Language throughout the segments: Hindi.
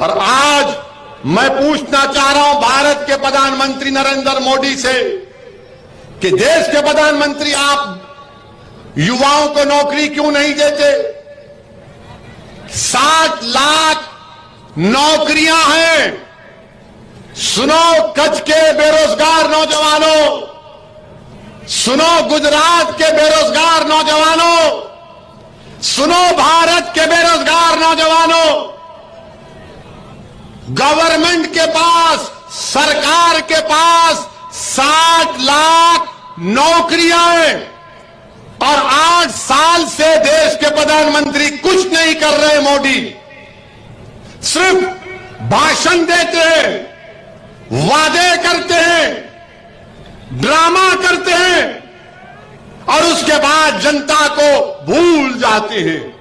और आज मैं पूछना चाह रहा हूं भारत के प्रधानमंत्री नरेंद्र मोदी से कि देश के प्रधानमंत्री आप युवाओं को नौकरी क्यों नहीं देते? 60 लाख नौकरियां हैं। सुनो कच्छ के बेरोजगार नौजवानों, सुनो गुजरात के बेरोजगार नौजवानों, सुनो भारत के बेरोजगार नौजवानों, गवर्नमेंट के पास, सरकार के पास 60 लाख नौकरियां हैं और 8 साल से देश के प्रधानमंत्री कुछ नहीं कर रहे। मोदी सिर्फ भाषण देते हैं, वादे करते हैं, ड्रामा करते हैं और उसके बाद जनता को भूल जाते हैं।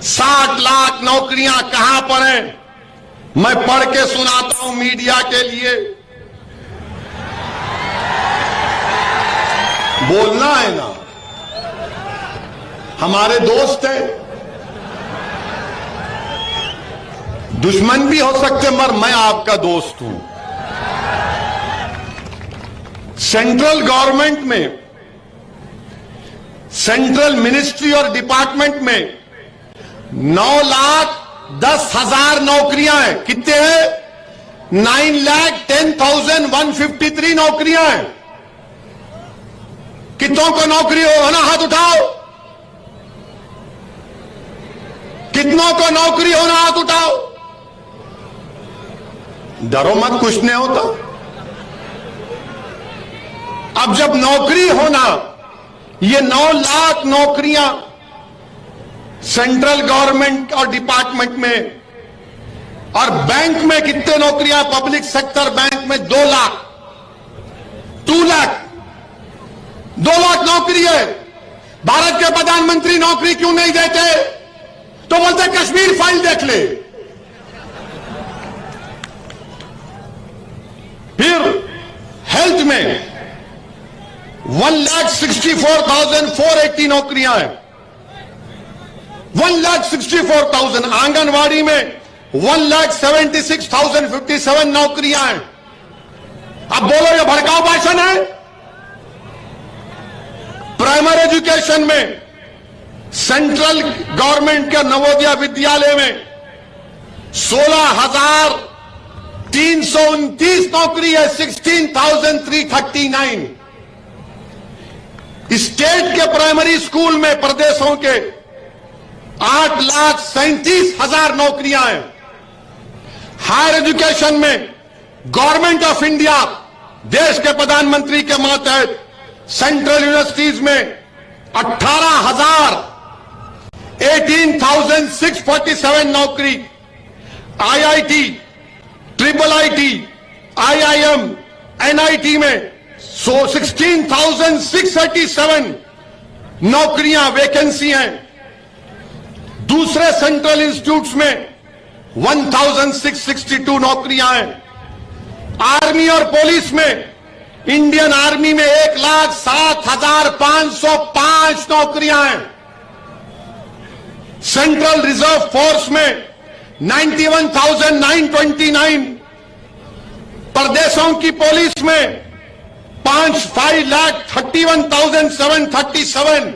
60 लाख नौकरियां कहां पर हैं? मैं पढ़ के सुनाता हूं मीडिया के लिए। बोलना है ना, हमारे दोस्त हैं, दुश्मन भी हो सकते मगर मैं आपका दोस्त हूं। सेंट्रल गवर्नमेंट में, सेंट्रल मिनिस्ट्री और डिपार्टमेंट में 9,10,000 नौकरियां हैं। कितने हैं? 9,10,153 नौकरियां हैं। कितनों को नौकरी होना? हाथ उठाओ। कितनों को नौकरी होना? हाथ उठाओ। डरो मत, कुछ नहीं होता। अब जब नौकरी होना, ये 9 लाख नौकरियां सेंट्रल गवर्नमेंट और डिपार्टमेंट में, और बैंक में कितने नौकरियां? पब्लिक सेक्टर बैंक में 2 लाख, 2 लाख नौकरी है। भारत के प्रधानमंत्री नौकरी क्यों नहीं देते? तो बोलते कश्मीर फाइल देख ले। फिर हेल्थ में 1,64,480 नौकरियां हैं। 1,64,000। आंगनवाड़ी में 1,76,057 नौकरियां हैं। अब बोलो ये भड़काऊ भाषण है? प्राइमरी एजुकेशन में सेंट्रल गवर्नमेंट के नवोदय विद्यालय में 16,329 नौकरी है। 16,339। स्टेट के प्राइमरी स्कूल में प्रदेशों के 8,37,000 नौकरियां हैं। हायर एजुकेशन में गवर्नमेंट ऑफ इंडिया, देश के प्रधानमंत्री के मातहत सेंट्रल यूनिवर्सिटीज में 18,647 नौकरी। IIT, IIIT, IIM, NIT में 16,687 नौकरियां, वैकेंसी हैं। दूसरे सेंट्रल इंस्टीट्यूट्स में 1,662 नौकरियां हैं। आर्मी और पुलिस में, इंडियन आर्मी में 1,07,505 नौकरियां हैं। सेंट्रल रिजर्व फोर्स में 91,929। प्रदेशों की पुलिस में 5,31,737।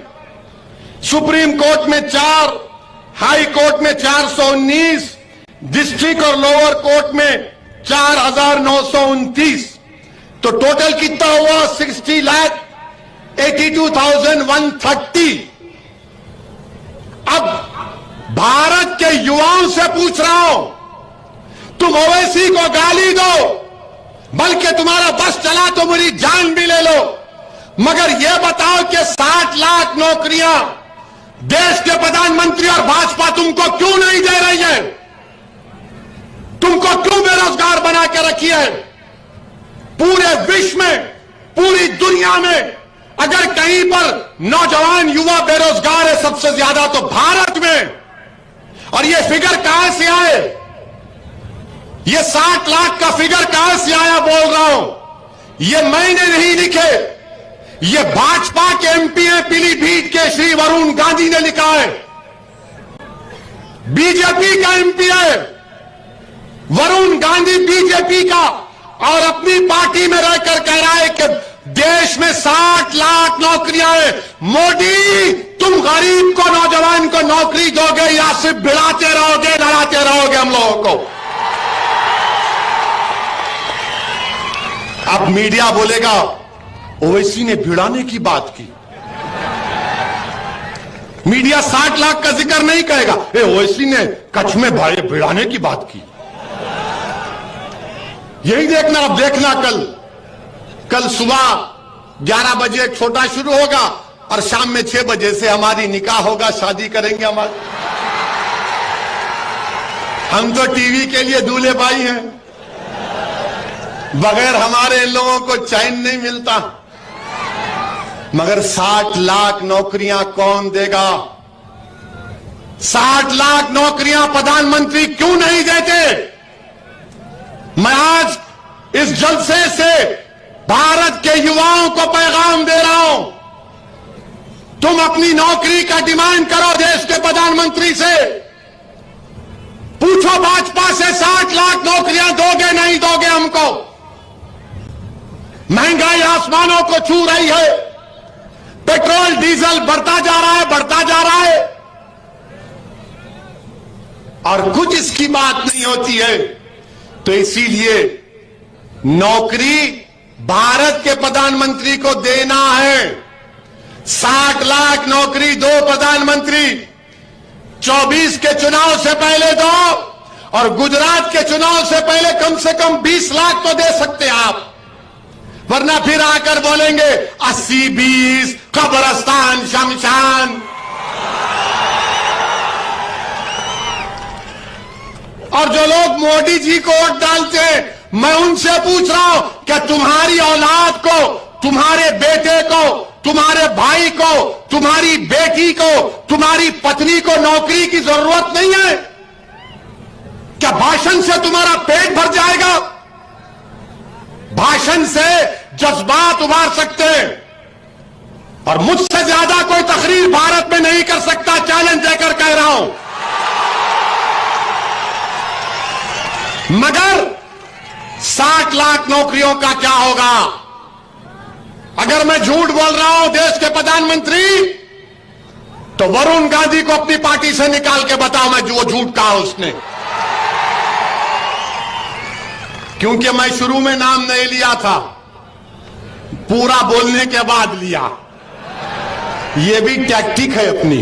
सुप्रीम कोर्ट में 4, हाई कोर्ट में 419, डिस्ट्रिक्ट और लोअर कोर्ट में 4,929। तो टोटल कितना हुआ? 60,82,130। अब भारत के युवाओं से पूछ रहा हूं, तुम ओवैसी को गाली दो, बल्कि तुम्हारा बस चला तो मेरी जान भी ले लो, मगर यह बताओ कि 60 लाख नौकरियां देश के प्रधानमंत्री और भाजपा तुमको क्यों नहीं दे रही है? तुमको क्यों बेरोजगार बना के रखी है? पूरे विश्व में, पूरी दुनिया में अगर कहीं पर नौजवान युवा बेरोजगार है सबसे ज्यादा तो भारत में। और ये फिगर कहां से आए? ये 60 लाख का फिगर कहां से आया? बोल रहा हूं, ये मैंने नहीं लिखे, ये भाजपा के MP हैं पीलीभीत के श्री वरुण गांधी ने लिखा है। बीजेपी का MP है, वरुण गांधी बीजेपी का और अपनी पार्टी में रहकर कह रहा है कि देश में 60 लाख नौकरियां हैं। मोदी, तुम गरीब को, नौजवान को नौकरी दोगे या सिर्फ भिड़ाते रहोगे, लड़ाते रहोगे हम लोगों को? अब मीडिया बोलेगा ओवैसी ने भिड़ाने की बात की। मीडिया 60 लाख का जिक्र नहीं कहेगा, ओवैसी ने कच्छ में भाई भिड़ाने की बात की। यही देखना, अब देखना कल सुबह 11 बजे एक छोटा शुरू होगा और शाम में 6 बजे से हमारी निकाह होगा, शादी करेंगे हमारे। हम तो टीवी के लिए दूल्हे भाई हैं, बगैर हमारे इन लोगों को चैन नहीं मिलता। मगर 60 लाख नौकरियां कौन देगा? 60 लाख नौकरियां प्रधानमंत्री क्यों नहीं देते? मैं आज इस जलसे से भारत के युवाओं को पैगाम दे रहा हूं, तुम अपनी नौकरी का डिमांड करो देश के प्रधानमंत्री से। पूछो भाजपा से 60 लाख नौकरियां दोगे नहीं दोगे हमको? महंगाई आसमानों को छू रही है, पेट्रोल डीजल बढ़ता जा रहा है, बढ़ता जा रहा है, और कुछ इसकी बात नहीं होती है। तो इसीलिए नौकरी भारत के प्रधानमंत्री को देना है। 60 लाख नौकरी दो प्रधानमंत्री, 24 के चुनाव से पहले दो, और गुजरात के चुनाव से पहले कम से कम 20 लाख तो दे सकते आप, वरना फिर आकर बोलेंगे 80-20 कब्रस्तान शमशान। और जो लोग मोदी जी को वोट डालते हैं, मैं उनसे पूछ रहा हूं, क्या तुम्हारी औलाद को, तुम्हारे बेटे को, तुम्हारे भाई को, तुम्हारी बेटी को, तुम्हारी पत्नी को नौकरी की जरूरत नहीं है? क्या भाषण से तुम्हारा पेट भर जाएगा? भाषण से जज्बात उभार सकते हैं, और मुझसे ज्यादा कोई तकरीर भारत में नहीं कर सकता, चैलेंज देकर कह रहा हूं। मगर 60 लाख नौकरियों का क्या होगा? अगर मैं झूठ बोल रहा हूं देश के प्रधानमंत्री, तो वरुण गांधी को अपनी पार्टी से निकाल के बताओ मैं वो झूठ कहा उसने। क्योंकि मैं शुरू में नाम नहीं लिया था, पूरा बोलने के बाद लिया। ये भी टैक्टिक है अपनी।